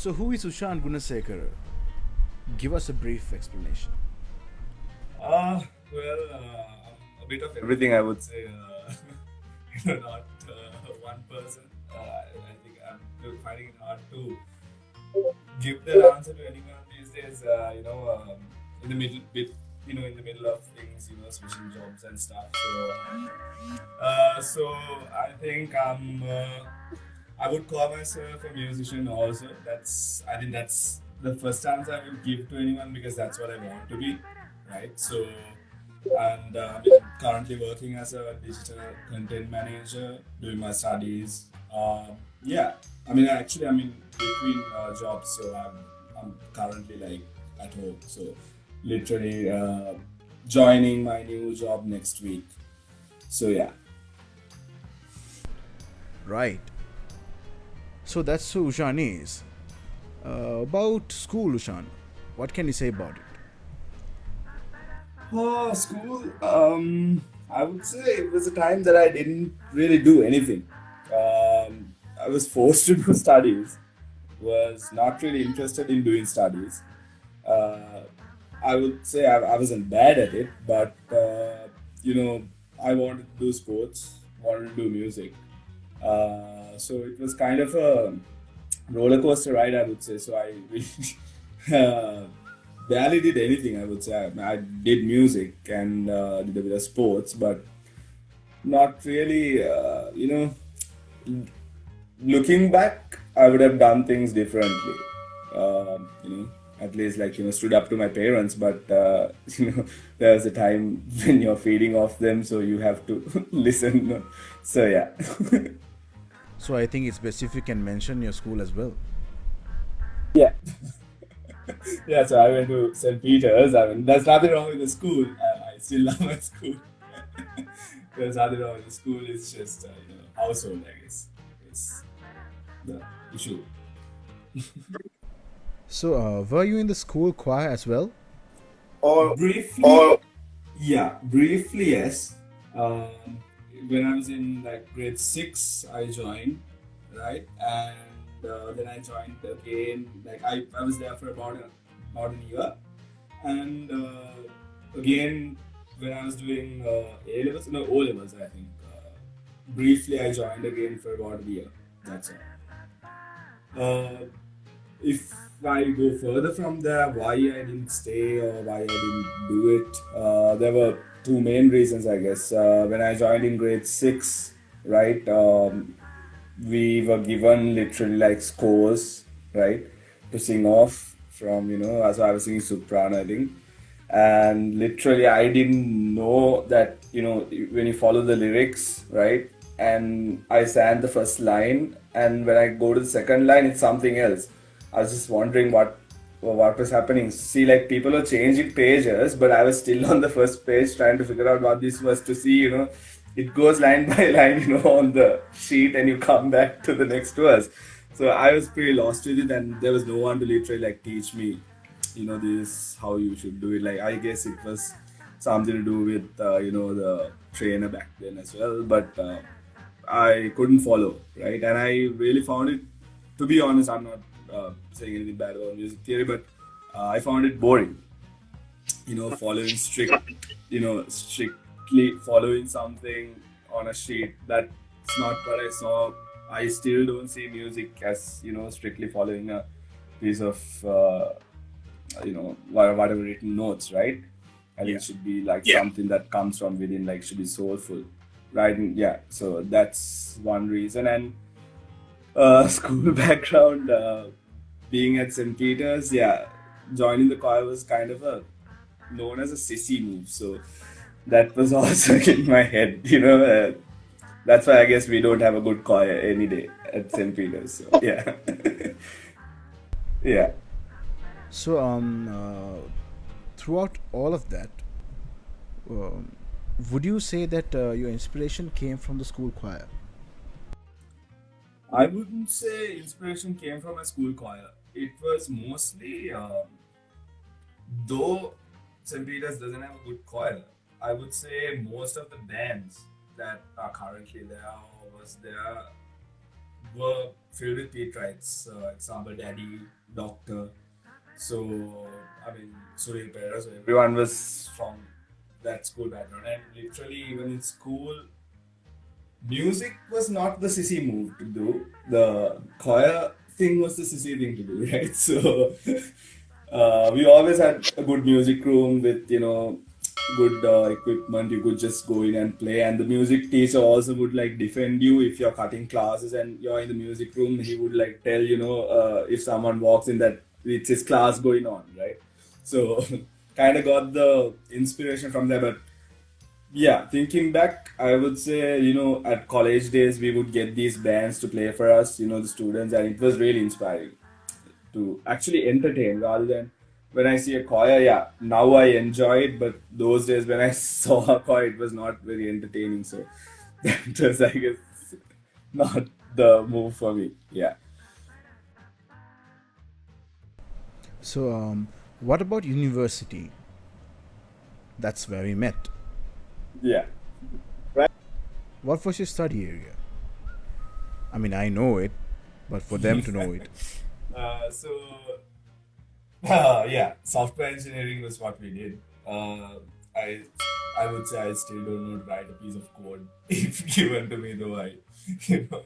So, who is Ushan Gunasekara? Give us a brief explanation. A bit of everything, I would say. Not one person. I think I'm finding it hard to give that answer to anyone these days. In the middle bit, in the middle of things, switching jobs and stuff. So I think I would call myself a musician also. I think that's the first answer I will give to anyone because that's what I want to be, right? So, and I'm currently working as a digital content manager, doing my studies. Yeah, I'm in between jobs, so I'm currently like at home. So, literally joining my new job next week. So yeah. Right. So, that's who Ushan is. About school, Ushan. What can you say about it? Oh, school. I would say it was a time that I didn't really do anything. I was forced to do studies. Was not really interested in doing studies. Uh, I would say I wasn't bad at it, but you know, I wanted to do sports, wanted to do music. So it was kind of a roller coaster ride, I would say. So I really barely did anything. I would say I did music and did a bit of sports, but not really. Looking back, I would have done things differently. At least like stood up to my parents. But there was a time when you're feeding off them, so you have to listen. So yeah. So, I think it's best if you can mention your school as well. Yeah. Yeah, so I went to St. Peter's. I mean, there's nothing wrong with the school. I still love my school. There's nothing wrong with the school. It's just, household, I guess. It's the issue. So, were you in the school choir as well? Briefly, yeah, briefly, yes. Um, when I was in like grade six, I joined, right? And then I joined again. Like I was there for about a year. And again, when I was doing A levels, no O levels, I think. Briefly, I joined again for about a year. That's all. If I go further from there, why I didn't stay or why I didn't do it, there were two main reasons, I guess. When I joined in grade six, right, we were given literally like scores, right, to sing off from, as I was singing soprano, I think. And literally, I didn't know that, when you follow the lyrics, right, and I sang the first line, and when I go to the second line, it's something else. I was just wondering what was happening. See, like people were changing pages, but I was still on the first page trying to figure out what this was to see. It goes line by line, on the sheet, and you come back to the next verse. So I was pretty lost with it, and there was no one to literally like teach me, this is how you should do it. Like I guess it was something to do with the trainer back then as well, but I couldn't follow, right? And I really found it, to be honest, I'm not saying anything bad about music theory, but I found it boring. Following strictly following something on a sheet. That's not what I saw. I still don't see music as strictly following a piece of whatever written notes, right? And it should be like something that comes from within, like should be soulful, right? And yeah, so that's one reason. And school background, being at St. Peter's, yeah, joining the choir was kind of a known as a sissy move. So that was also in my head, that's why I guess we don't have a good choir any day at St. Peter's. So yeah, yeah. So, throughout all of that, um, would you say that your inspiration came from the school choir? I wouldn't say inspiration came from a school choir. It was mostly, though St. Peter's doesn't have a good choir, I would say most of the bands that are currently there or was there, were filled with Peterites, example, Daddy, Doctor. So, I mean, Surya Pera, so everyone was from that school background. And literally, even in school, music was not the sissy move to do. The choir thing was the sissy thing to do, right? So, we always had a good music room with, good equipment. You could just go in and play. And the music teacher also would like defend you if you're cutting classes and you're in the music room. He would like tell, if someone walks in that it's his class going on, right? So, kind of got the inspiration from there. But yeah, thinking back, I would say, at college days, we would get these bands to play for us, the students, and it was really inspiring to actually entertain rather than when I see a choir, yeah, now I enjoy it, but those days when I saw a choir, it was not very entertaining. So that was, I guess, not the move for me. Yeah. So, what about university? That's where we met. Yeah. Right. What was your study area? I mean, I know it, but for them to know it. So, yeah, software engineering was what we did. I I would say I still don't know to write a piece of code if given to me, though I you know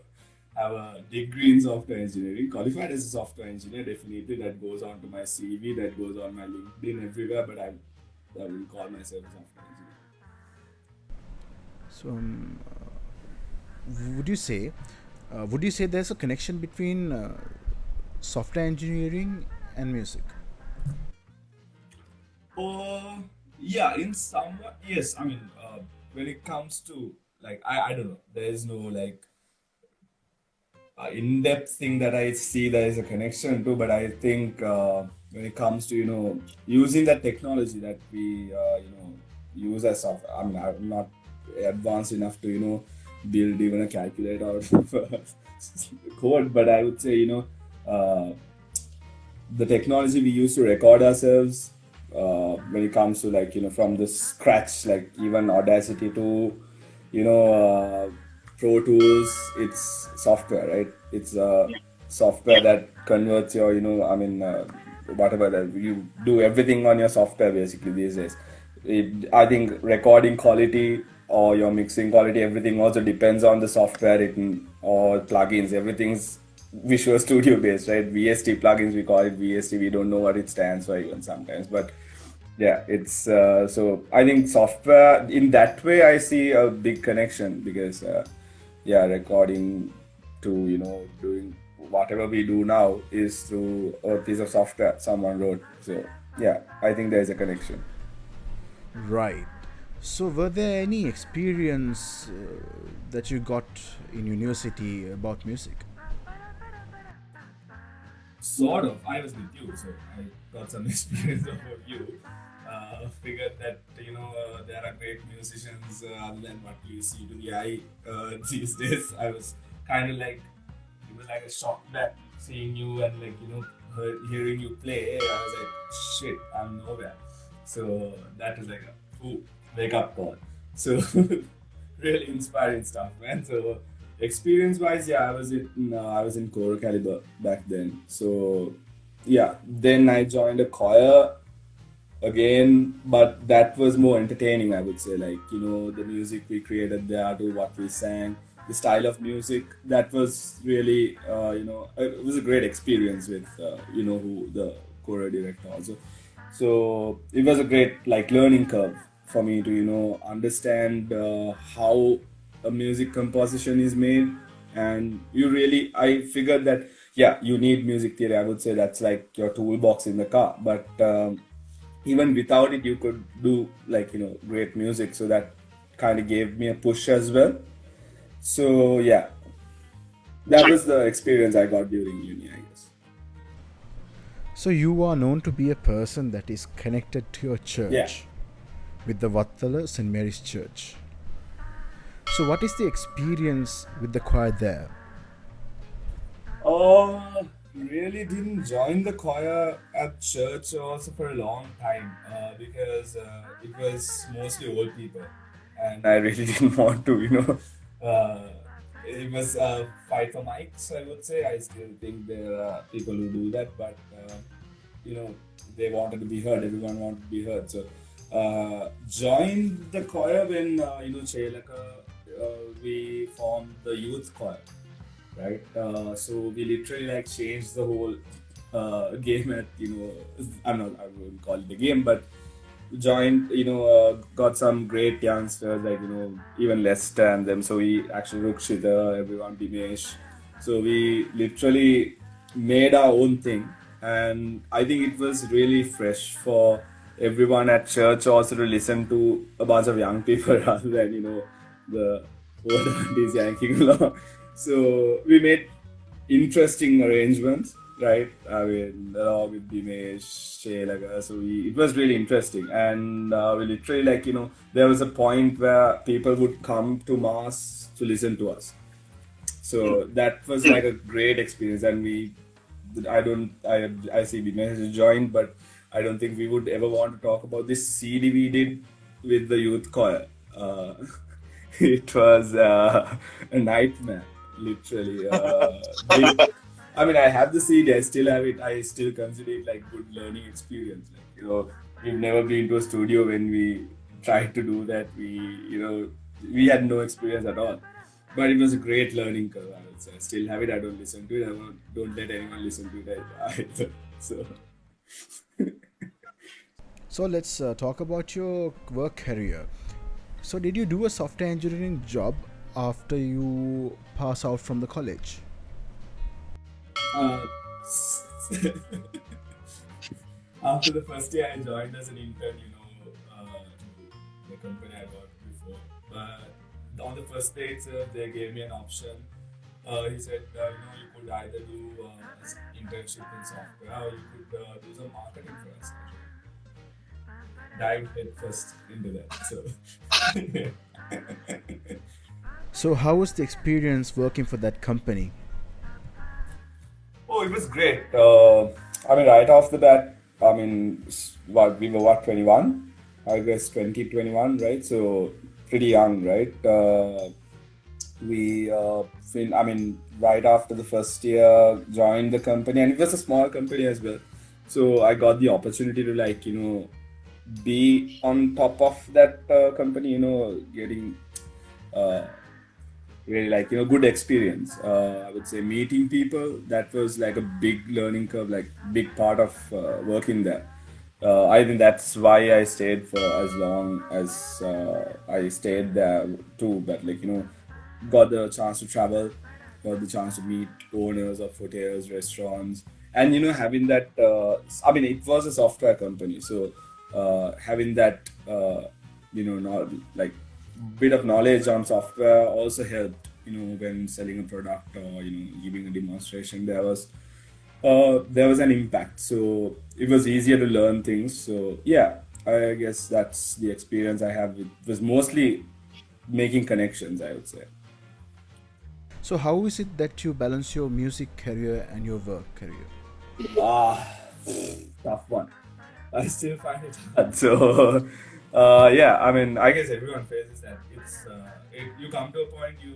have a degree in software engineering, qualified as a software engineer. Definitely, that goes on to my CV, that goes on my LinkedIn everywhere. But I will call myself a software engineer. So, would you say, would you say there's a connection between software engineering and music? Uh, yeah, in somewhat, yes. I mean, when it comes to like, I don't know, there is no like in-depth thing that I see there is a connection to, but I think when it comes to using that technology that we use as software, I mean I'm not advanced enough to build even a calculator out of code, but I would say the technology we use to record ourselves when it comes to like from the scratch, like even Audacity to Pro Tools, it's software, right? It's software that converts your whatever that you do everything on your software basically these days. I think recording quality or your mixing quality, everything also depends on the software written or plugins. Everything's Visual Studio based, right? VST plugins, we call it VST. We don't know what it stands for even sometimes, but yeah, it's so I think software in that way I see a big connection because yeah, recording to doing whatever we do now is through a piece of software someone wrote. So yeah, I think there's a connection. Right. So, were there any experience that you got in university about music? Sort of. I was with you, so I got some experience about you. Figured that there are great musicians other than what you see to the eye these days. I was kind of like it was like a shock that seeing you and like hearing you play. I was like, shit, I'm nowhere. So that was like a ooh, wake up call. So really inspiring stuff, man. So experience wise, yeah, I was in Core Caliber back then. So yeah, then I joined a choir again, but that was more entertaining, I would say. Like the music we created there to what we sang, the style of music, that was really it was a great experience with who the choral director also. So it was a great like learning curve for me to understand how a music composition is made. And you really, I figured that yeah, you need music theory. I would say that's like your toolbox in the car, but even without it you could do like great music. So that kind of gave me a push as well. So yeah, that was the experience I got during uni, I guess. So, you are known to be a person that is connected to your Yeah. church with the Vattala St. Mary's Church. So, what is the experience with the choir there? Really didn't join the choir at church also for a long time because it was mostly old people, and I really didn't want to, uh, it was fight for mics, I would say. I still think there are people who do that, but you know, they wanted to be heard. Everyone wanted to be heard. So joined the choir when Chelaka, we formed the youth choir, right? So we literally like changed the whole game at I wouldn't call it a game, but joined, got some great youngsters like, even Lester and them. So we actually Rukshita, everyone, Dinesh. So we literally made our own thing. And I think it was really fresh for everyone at church also to listen to a bunch of young people rather than, the old aunties yanking along. So we made interesting arrangements, right? I mean, along with Dinesh, Shelaga. So it was really interesting. And we literally, like, there was a point where people would come to Mass to listen to us. So that was like a great experience. And I see Dinesh has joined, but I don't think we would ever want to talk about this CD we did with the youth choir. It was a nightmare, literally. I mean, I have the CD, I still have it. I still consider it like good learning experience. Like, we've never been to a studio when we tried to do that. We had no experience at all. But it was a great learning curve, I would say. I still have it. I don't listen to it. Don't let anyone listen to it either. So, So let's talk about your work career. So did you do a software engineering job after you pass out from the college? uh, after the first year, I joined as an intern, to the company I worked before. But on the first day itself, they gave me an option. He said, you could either do internship in software or you could do some marketing for us. Dive head first into that. So, So how was the experience working for that company? oh, it was great. I mean, right off the bat, I mean, we were what, 21? I guess 2021, right? So pretty young, right? I mean, right after the first year, joined the company, and it was a small company as well. So I got the opportunity to, like, be on top of that company, getting uh, really, like, good experience. I would say meeting people, that was like a big learning curve, like big part of working there. I think that's why I stayed for as long as I stayed there too. But, like, got the chance to travel, got the chance to meet owners of hotels, restaurants, and, having that. I mean, it was a software company, so having that, not like bit of knowledge on software also helped. When selling a product or giving a demonstration, there was an impact. So it was easier to learn things. So yeah, I guess that's the experience I have. It was mostly making connections, I would say. So how is it that you balance your music career and your work career? Ah, tough one. I still find it hard. So, yeah, I mean, I guess everyone faces that. You come to a point, you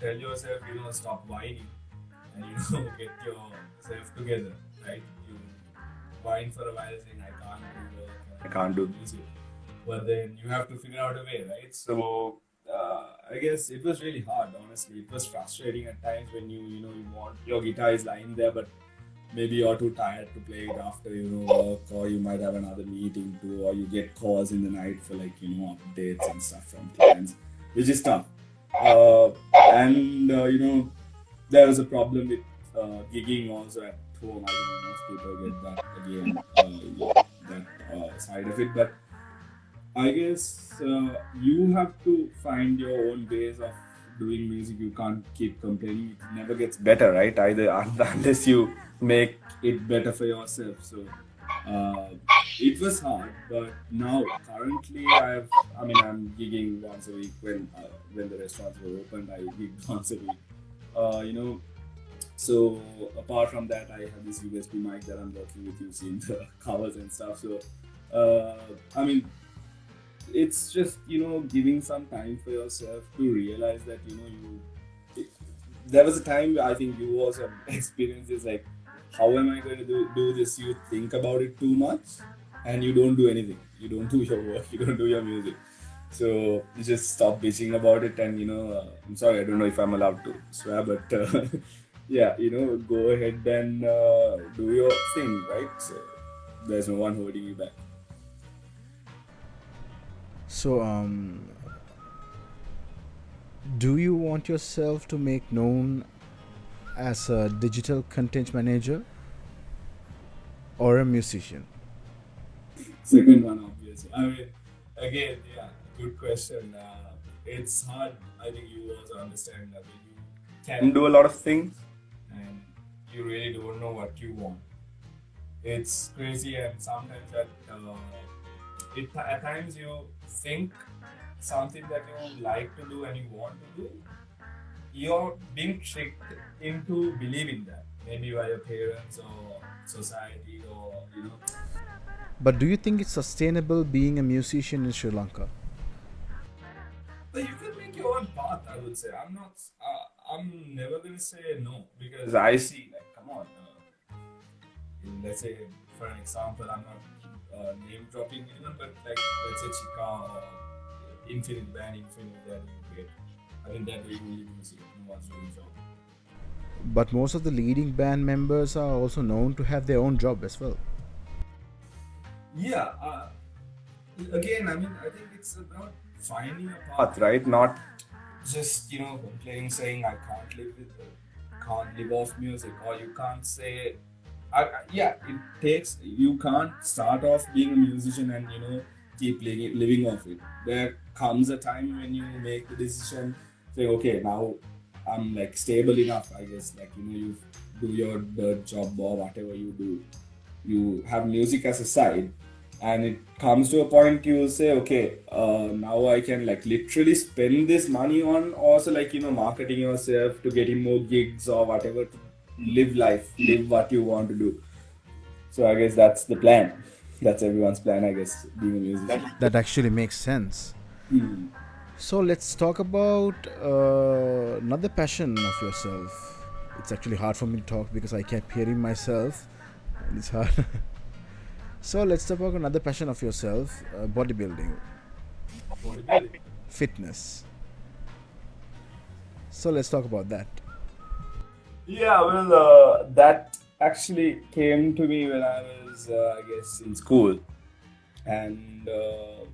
tell yourself, stop whining and, get yourself together, right? You whine for a while saying, I can't do work, I can't do music. But then you have to figure out a way, right? So, I guess it was really hard, honestly. It was frustrating at times when you want your guitar is lying there, but maybe you're too tired to play it after work, or you might have another meeting too, or you get calls in the night for, like, updates and stuff from clients, which is tough. And there was a problem with gigging also at home. I think most people get that again, that side of it, but I guess you have to find your own ways of doing music. You can't keep complaining. It never gets better, right? Either unless you make it better for yourself. So uh, it was hard, but now currently I'm gigging once a week when the restaurants were opened. I gigged once a week. You know, so apart from that, I have this USB mic that I'm working with, using the covers and stuff. So I mean, it's just giving some time for yourself to realize that there was a time I think you also experienced this, like, how am I going to do this? You think about it too much and you don't do anything. You don't do your work, you don't do your music. So you just stop bitching about it, and I'm sorry, I don't know if I'm allowed to swear, but yeah, go ahead and do your thing, right? So there's no one holding you back. So, do you want yourself to make known as a digital content manager or a musician? Second one, obviously. I mean, again, yeah, good question. It's hard. I think you also understand that you can do a lot of things, and you really don't know what you want. It's crazy, and sometimes at times you think something that you like to do and you want to do, you're being tricked into believing that, maybe by your parents or society or But do you think it's sustainable being a musician in Sri Lanka? But you can make your own path, I would say. I'm not. I'm never gonna say no, because I see, like, come on. Let's say, for an example, I'm not name dropping anyone, but like, let's say Chika or Infinite Band, Infinite, they're doing great. I think they're doing only music. No one's doing job. But most of the leading band members are also known to have their own job as well. Yeah. Again, I mean, I think it's about finding a path, right? Not just complaining, saying I can't live off music, or you can't say. Yeah, it takes. You can't start off being a musician and keep living off it. There comes a time when you make the decision, say, okay, now I'm like stable enough. I guess, like, you do your dirt job or whatever you do. You have music as a side, and it comes to a point you will say, okay, now I can like literally spend this money on also, like, marketing yourself to getting more gigs or whatever, to live what you want to do. So I guess that's the plan. That's everyone's plan, I guess, being a musician. That actually makes sense. Hmm. So let's talk about another passion of yourself. It's actually hard for me to talk because I kept hearing myself, and it's hard. So let's talk about another passion of yourself, bodybuilding, Bodybuilding. fitness. So let's talk about that. Yeah, well, that actually came to me when I was, I guess, in school, and I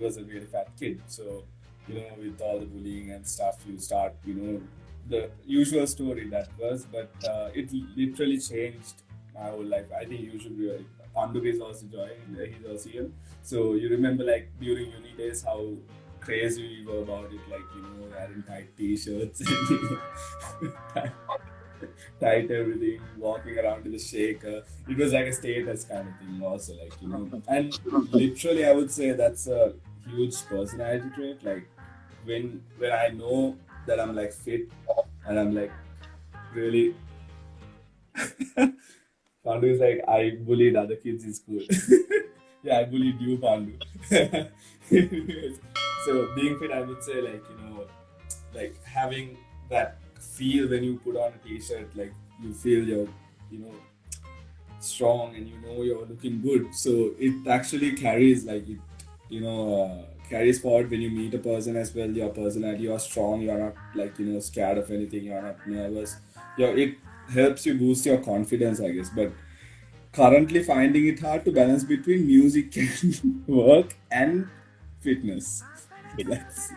was a really fat kid. So, with all the bullying and stuff, you start, the usual story that was, but it literally changed my whole life. I think you should be. Pandu is also joining, he's also here. So, you remember, like, during uni days, how crazy we were about it, like, wearing tight t shirts and, tight everything, walking around with a shaker. It was like a status kind of thing, also, like, and literally, I would say that's a huge personality trait. Like, when I know that I'm like fit and I'm like really. Pandu is like, I bullied other kids in school. Yeah, I bullied you, Pandu. So being fit, I would say, like, like having that feel when you put on a t-shirt, like you feel you're, you know, strong, and you're looking good. So it actually carries, like, it, carries forward when you meet a person as well. Your personality, you're strong, you're not like, scared of anything, you're not nervous. It helps you boost your confidence, I guess. But currently finding it hard to balance between music and work and fitness. That's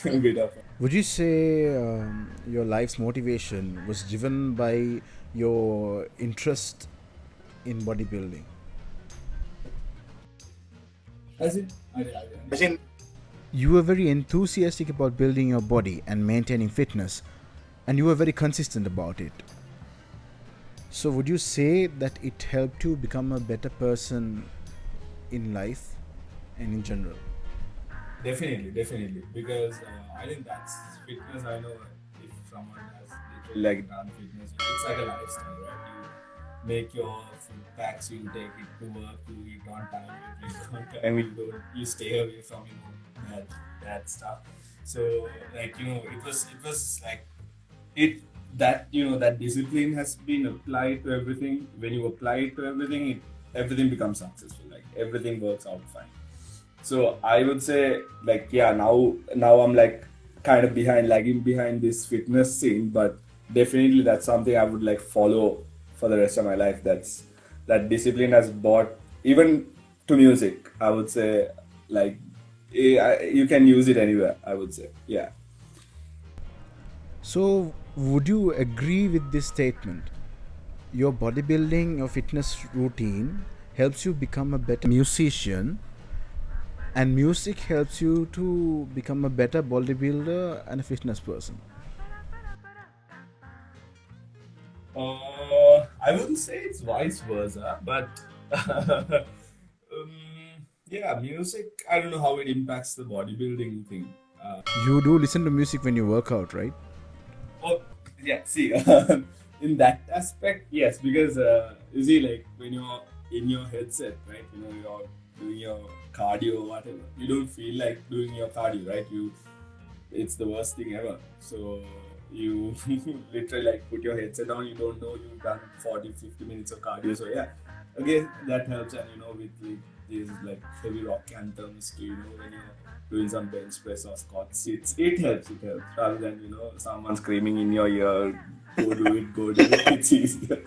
a bit of Would you say your life's motivation was driven by your interest in bodybuilding? as in, You were very enthusiastic about building your body and maintaining fitness, and you were very consistent about it. So, would you say that it helped you become a better person in life and in general? Definitely, because I think that's fitness. I know if someone has literally like done fitness, it's like a lifestyle, right? You make your food packs, you take it to work, you eat on time, you drink on time, you stay away from bad stuff. So, like, it was like, it that that discipline has been applied to everything. When you apply it to everything, everything becomes successful. Like everything works out fine. So I would say, like, yeah, now I'm like kind of lagging behind this fitness scene, but definitely that's something I would like follow for the rest of my life. That discipline has brought even to music. I would say, like, you can use it anywhere. I would say, yeah. So, would you agree with this statement? Your bodybuilding or fitness routine helps you become a better musician, and music helps you to become a better bodybuilder and a fitness person. I wouldn't say it's vice versa, but um, yeah, music. I don't know how it impacts the bodybuilding thing. You do listen to music when you work out, right? Oh, yeah. See, in that aspect, yes, because you see, like when you're in your headset, right? You're doing your cardio or whatever. You don't feel like doing your cardio, right? It's the worst thing ever. So you literally like put your headset on. You don't know you've done 40, 50 minutes of cardio. So yeah, again, that helps. And with these like heavy rock anthems, to when you're doing some bench press or squats, it helps. It helps rather than someone screaming in your ear, go do it, go do it. It's easier.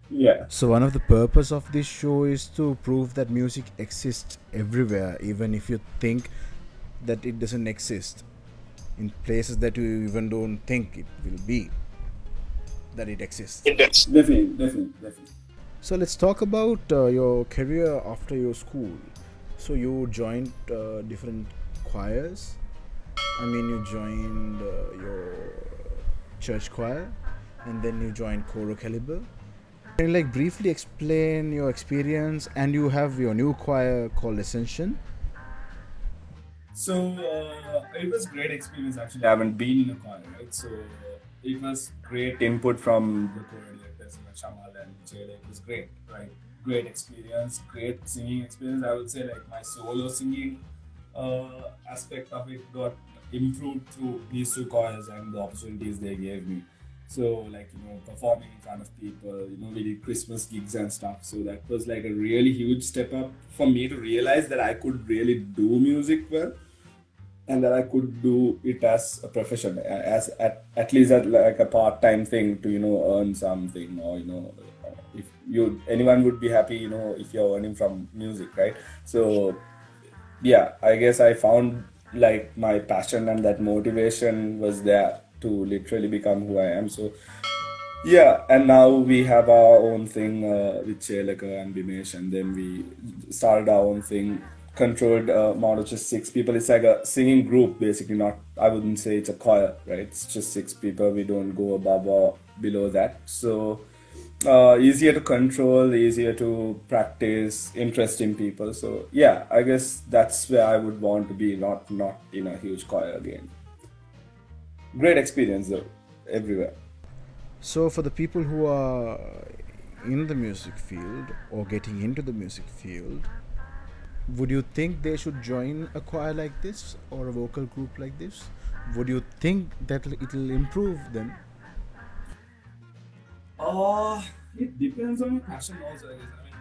Yeah. So one of the purpose of this show is to prove that music exists everywhere, even if you think that it doesn't exist in places that you even don't think it will be, that it exists. Definitely, definitely, definitely. So let's talk about your career after your school. So you joined different choirs. I mean, you joined your church choir, and then you joined Coro Caliber. Can you like briefly explain your experience? And you have your new choir called Ascension. So it was great experience actually. I haven't been in a choir, right? So it was great input from the choir directors, Shamal and Jay. It was great, right? Great experience, great singing experience. I would say like my solo singing aspect of it got improved through these two choirs and the opportunities they gave me. So like performing in front of people, we did Christmas gigs and stuff. So that was like a really huge step up for me to realize that I could really do music well, and that I could do it as a profession, as at least at like a part-time thing to earn something, or if anyone would be happy if you're earning from music, right? So yeah, I guess I found like my passion, and that motivation was there to literally become who I am. So yeah, and now we have our own thing with Chelaka and Bimesh, and then we started our own thing, controlled amount of just six people. It's like a singing group, basically. Not, I wouldn't say it's a choir, right? It's just six people. We don't go above or below that. So easier to control, easier to practice, interesting people. So yeah, I guess that's where I would want to be, not in a huge choir again. Great experience though, everywhere. So for the people who are in the music field or getting into the music field, would you think they should join a choir like this or a vocal group like this? Would you think that it will improve them? It depends on your passion also, I guess. I mean,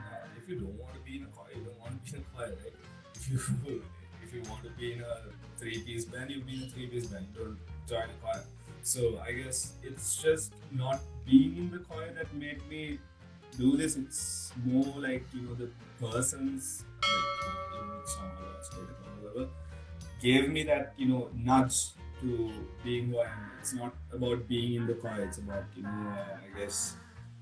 if you don't want to be in a choir, you don't want to be in a choir, right? If you if you want to be in a three-piece band, you'll be in a three-piece band. Don't join a choir. So I guess it's just not being in the choir that made me do this. It's more like the persons like in Sinhala or whatever gave me that nudge to being who I am. It's not about being in the choir. It's about I guess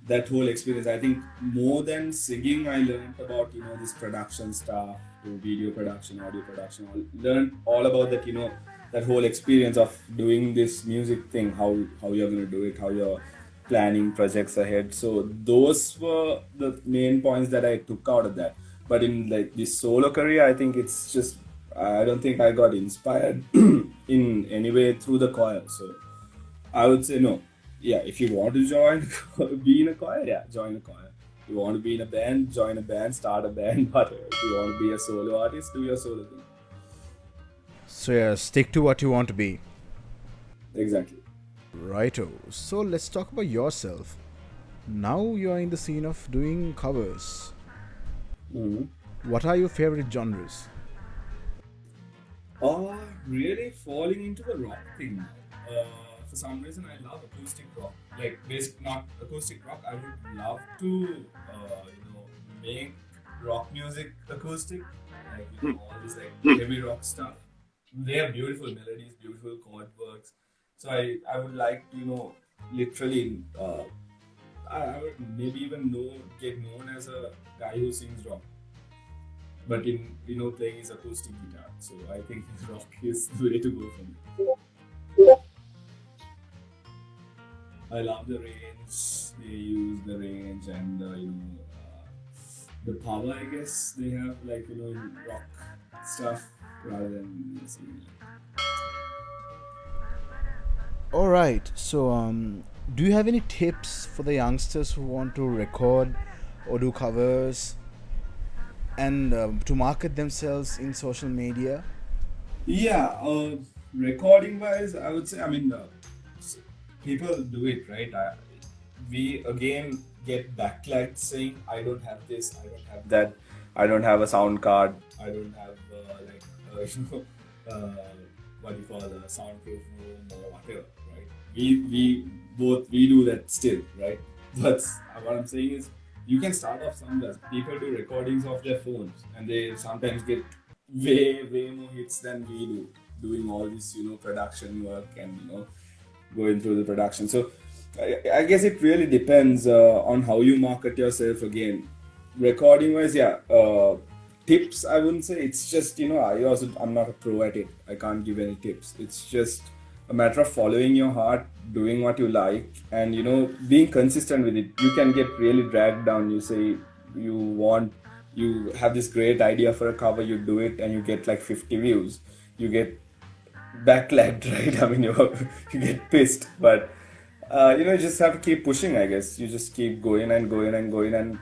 that whole experience. I think more than singing, I learned about this production stuff, to video production, audio production. I learned all about that that whole experience of doing this music thing, how you're gonna do it, how you're planning projects ahead. So those were the main points that I took out of that. But in like this solo career, I think it's just, I don't think I got inspired in any way through the choir. So I would say no. Yeah, if you want to join, be in a choir, yeah, join a choir. If you want to be in a band, join a band, start a band, whatever. If you want to be a solo artist, do your solo thing. So yeah, stick to what you want to be. Exactly. Righto. So let's talk about yourself. Now you are in the scene of doing covers. Mm-hmm. What are your favorite genres? Really falling into the rock thing. For some reason, I love acoustic rock. Like, not acoustic rock. I would love to, make rock music acoustic. Like, all this like heavy rock stuff. They have beautiful melodies, beautiful chord works. So I would like to, literally, I would maybe even get known as a guy who sings rock, but in playing his acoustic guitar. So I think rock is the way to go for me. I love the range. They use the range and the power. I guess they have like in rock stuff rather than singing. All right. So do you have any tips for the youngsters who want to record or do covers and to market themselves in social media? Yeah, recording wise, I would say, people do it, right? We again get backlash saying, I don't have this, I don't have that, I don't have a sound card, I don't have what do you call a soundproof room or whatever, right? We do that still, right? But what I'm saying is, you can start off somewhere. People do recordings of their phones, and they sometimes get way more hits than we do, doing all this production work and going through the production. So I guess it really depends on how you market yourself. Again, recording wise, yeah. Tips, I wouldn't say. It's just I'm not a pro at it. I can't give any tips. It's just a matter of following your heart, doing what you like, and being consistent with it. You can get really dragged down. You say you have this great idea for a cover, you do it, and you get like 50 views. You get backlagged, right? I mean, you get pissed, but you just have to keep pushing. I guess you just keep going and going and going, and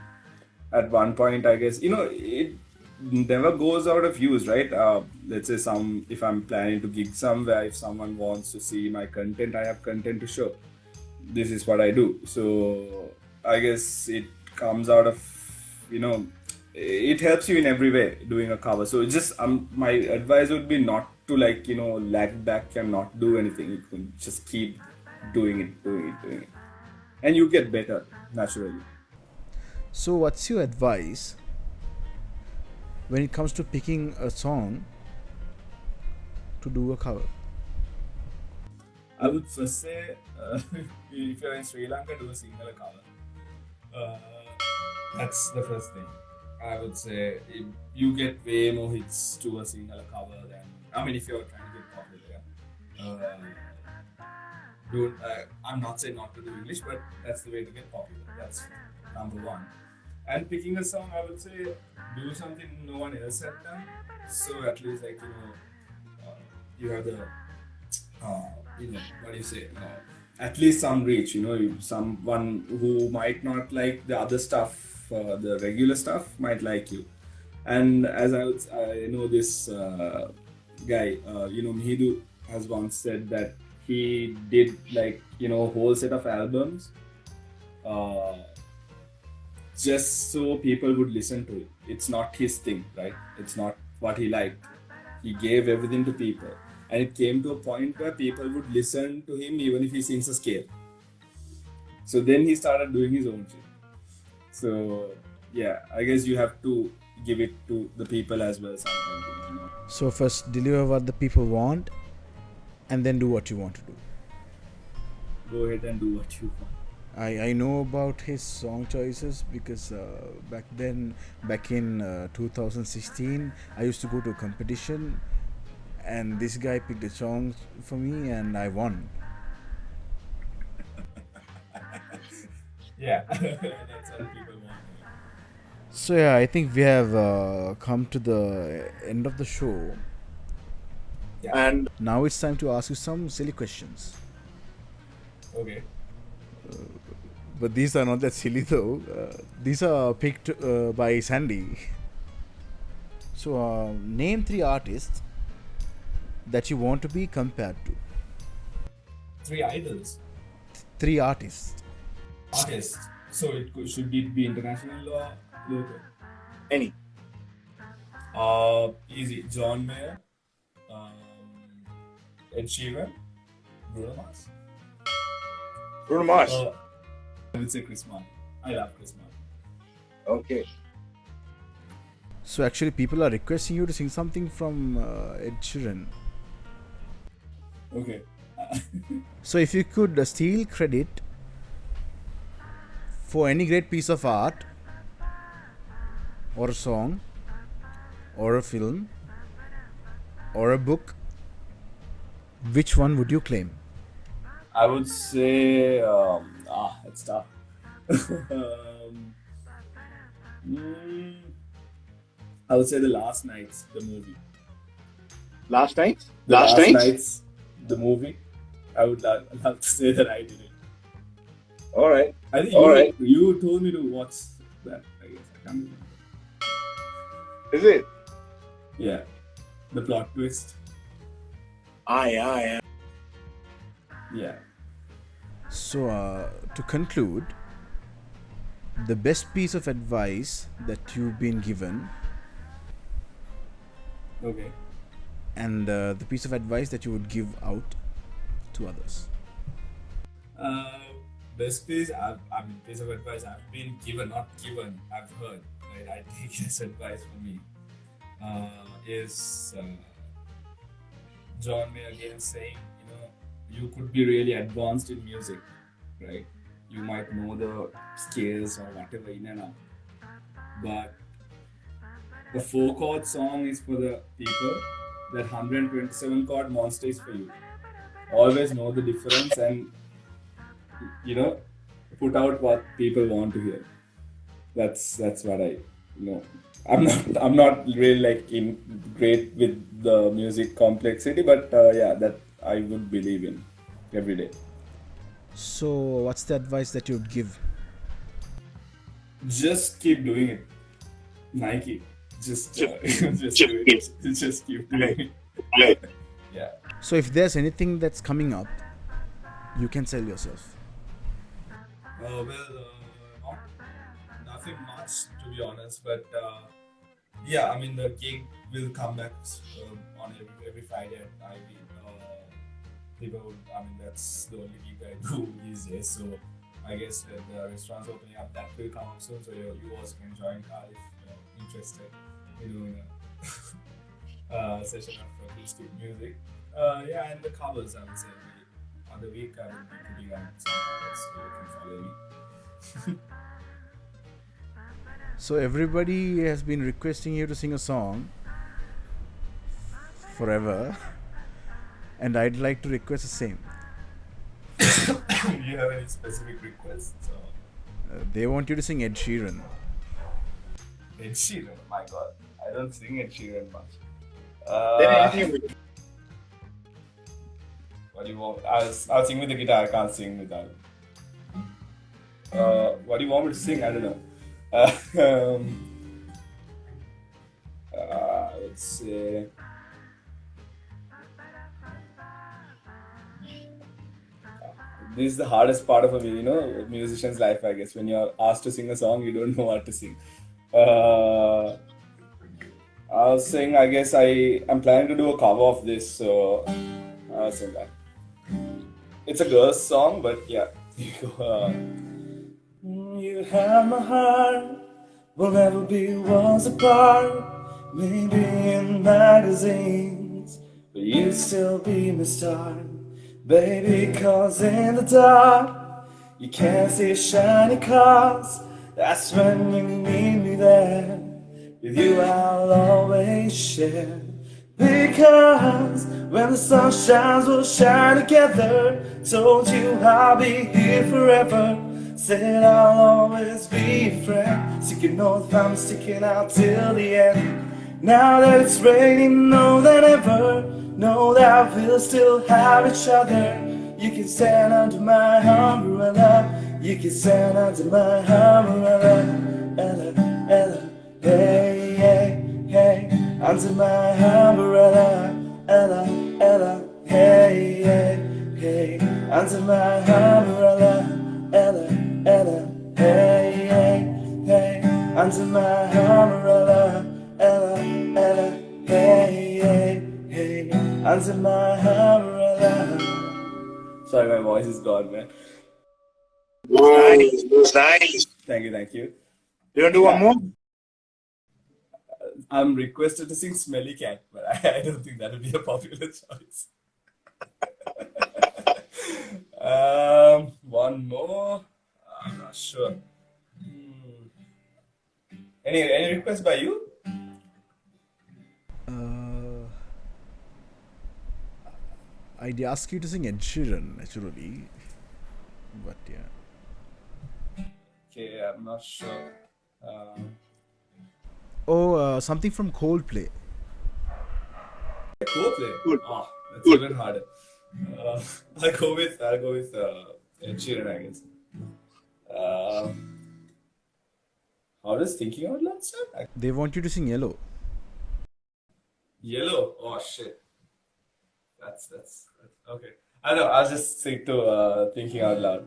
at one point, I guess it never goes out of use, right? Let's say if I'm planning to gig somewhere, if someone wants to see my content, I have content to show. This is what I do. So I guess it comes out of it helps you in every way doing a cover. So it's just my advice would be not to lag back and not do anything. You can just keep doing it, and you get better naturally. So what's your advice when it comes to picking a song to do a cover? I would first say, if you're in Sri Lanka, do a Sinhala cover. That's the first thing. I would say if you get way more hits to a Sinhala cover than, if you're trying to get popular. I'm not saying not to do English, but that's the way to get popular. That's number one. And picking a song, I would say do something no one else had done. So at least you have the what do you say? At least some reach. Someone who might not like the other stuff, the regular stuff, might like you. And as I know this guy, Mihidu has once said that he did a whole set of albums just so people would listen to it. It's not his thing, right? It's not what he liked. He gave everything to people, and it came to a point where people would listen to him even if he sings a scale. So then he started doing his own shit. So yeah, I guess you have to give it to the people as well sometimes. So first deliver what the people want and then do what you want to do. Go ahead and do what you want. I know about his song choices because back in 2016 I used to go to a competition and this guy picked a song for me and I won. Yeah, that's what people want. So yeah, I think we have come to the end of the show. Yeah. And Now it's time to ask you some silly questions. okay. But these are not that silly though. These are picked by Sandy. So name 3 artists that you want to be compared to. 3 idols. 3 artists. Artist. So should it be international or local? Any. Easy. John Mayer, um, Ed Sheeran, Bruno Mars. Bruno Mars. I would say Chris Martin. I love Chris Martin. Okay. So actually, people are requesting you to sing something from Ed Sheeran. Okay. So if you could steal credit for any great piece of art, or a song, or a film, or a book, which one would you claim? I would say, it's tough. I would say The Last Nights, the movie. Last night? The Last Nights, the movie. I would love to say that I did it. All right. I think you told me to watch that, I guess. I can't remember. Is it? Yeah. The plot twist. Aye. Yeah. So to conclude, the best piece of advice that you've been given, Okay. and the piece of advice that you would give out to others. Best piece, piece of advice I've been given, not given, I've heard, right? I take this advice from me, is John Mayer again saying, you could be really advanced in music, right? You might know the scales or whatever in and out, but the 4-chord song is for the people, that 127 chord monster is for you. Always know the difference and put out what people want to hear. That's what I know. I'm not really great with the music complexity, but that I would believe in every day. So what's the advice that you would give? Just keep doing it. Nike. Just do it. Just keep doing it. Yeah. So if there's anything that's coming up, you can sell yourself. Nothing much to be honest, but the gig will come back on every Friday at Ivy. That's the only gig I do these days. So I guess when the restaurants opening up, that will come up soon. So you also can join if you're interested in doing a session of acoustic music. And the covers, I would say. On the week, I will be putting out some covers, so you can follow me. So everybody has been requesting you to sing a song forever, and I'd like to request the same. Do you have any specific requests? They want you to sing Ed Sheeran. Ed Sheeran? Oh my god, I don't sing Ed Sheeran much. What do you want? I'll sing with the guitar. I can't sing without it. What do you want me to sing? I don't know. Let's say. This is the hardest part of a musician's life, I guess. When you're asked to sing a song, you don't know what to sing. I'll sing. I guess I'm planning to do a cover of this, so I'll sing that. It's a girl's song, but yeah. You have my heart, we'll never be worlds apart. Maybe in magazines, but you'd still be my star. Baby, 'cause in the dark, you can't see shiny cars. That's when you need me there. With you I'll always share. Because when the sun shines, we'll shine together. Told you I'll be here forever. Said I'll always be a friend. Sticking north, I'm sticking out till the end. Now that it's raining, know that ever. Know that we'll still have each other. You can stand under my umbrella. You can stand under my umbrella. Ella, Ella, hey, hey, hey. Under my umbrella. Ella, Ella, hey, hey, hey. Under my umbrella. Answer my umbrella. Sorry, my voice is gone, man. Nice. Nice. Thank you, thank you. You want to do one more? I'm requested to sing Smelly Cat, but I don't think that would be a popular choice. One more. I'm not sure. Any requests by you? I'd ask you to sing Ed Sheeran, naturally. But yeah. Okay, I'm not sure. Something from Coldplay. Coldplay. Good. Oh, that's Good. even harder. I'll go with Ed Sheeran, I guess. How does Thinking Out Loud sound? They want you to sing Yellow. Yellow. Oh shit. That's okay. I know. I'll just stick to Thinking Out Loud.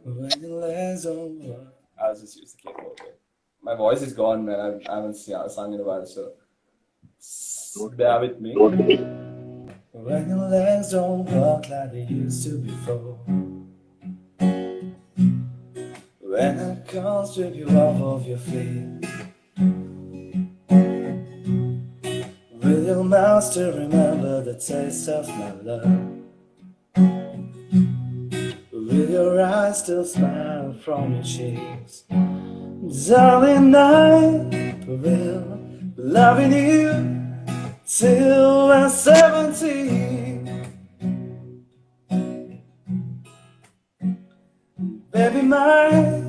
When the legs over. I'll just use the keyboard. Okay. My voice is gone, man. I haven't sung in a while, so bear with me. When your legs don't work like they used to before. When I can't strip you off of your feet. Will your mouth still remember the taste of my love? Will your eyes still smile from your cheeks? Darling, I will be loving you till I'm 70. Baby, my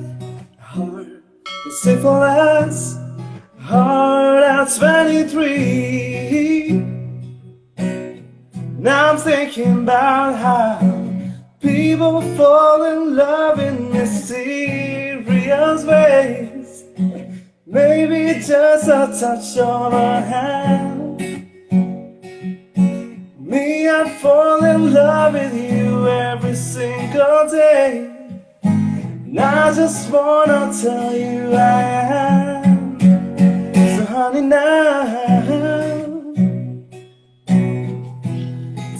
heart is simple as heart at 23. Now I'm thinking about how people fall in love in mysterious ways. Maybe just a touch on a hand. Me, I'd fall in love with you every single day. And I just wanna tell you I am. So honey, now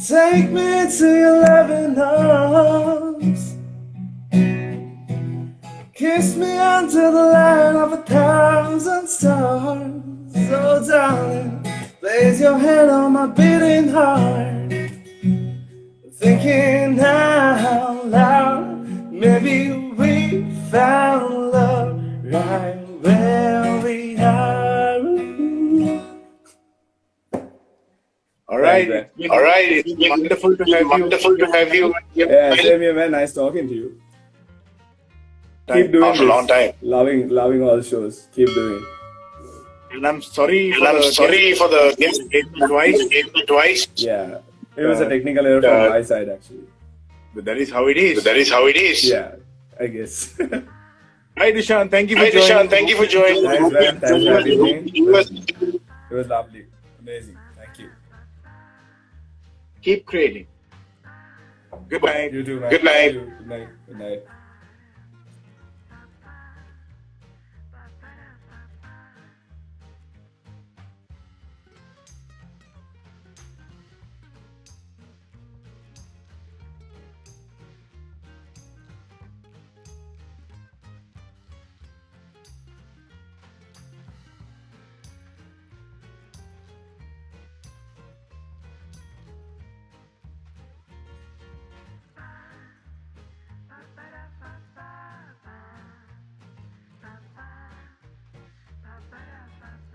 take me to your loving arms. Kiss me under the light of 1,000 stars. Oh darling, place your hand on my beating heart. Thinking out loud, maybe we found love right where we are. All right. It's been wonderful to have you. Yeah, same here, man. Nice talking to you. Keep doing After a long time. Loving all the shows. Keep doing it. And I'm sorry for the guest twice. Yeah, it was a technical error from my side, actually. But that is how it is. Yeah, I guess. Hi, Ushan. Thank you for joining. Thanks, man. Thanks for having me. It was lovely. Amazing. Thank you. Keep creating. Good night. You too, man. Good night. Good night.